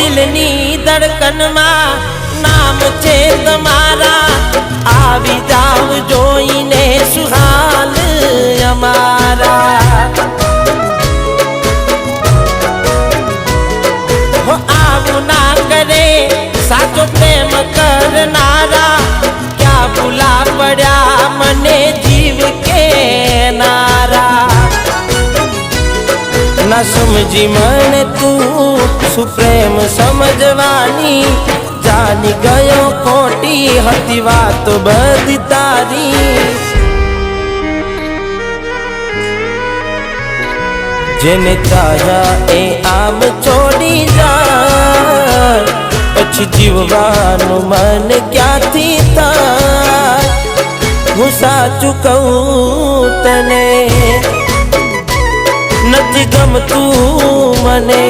दिलनी धड़कन मां नाम छे तमारा आवी जाव जोईने सुहाल अमारा हो आवू ना करे साचो प्रेम करनारा क्या भूला पड़ा मने जीव के नारा ना समझी मन तू सुप्रेम समझवानी जानी गयो खोटी हती बात बधी तारी जेने चाह्या ए आम छोड़ी जाय पछी जीववानुं मन क्यांथी थाय हुं साचुं कहूं तने नथी गमतुं मने।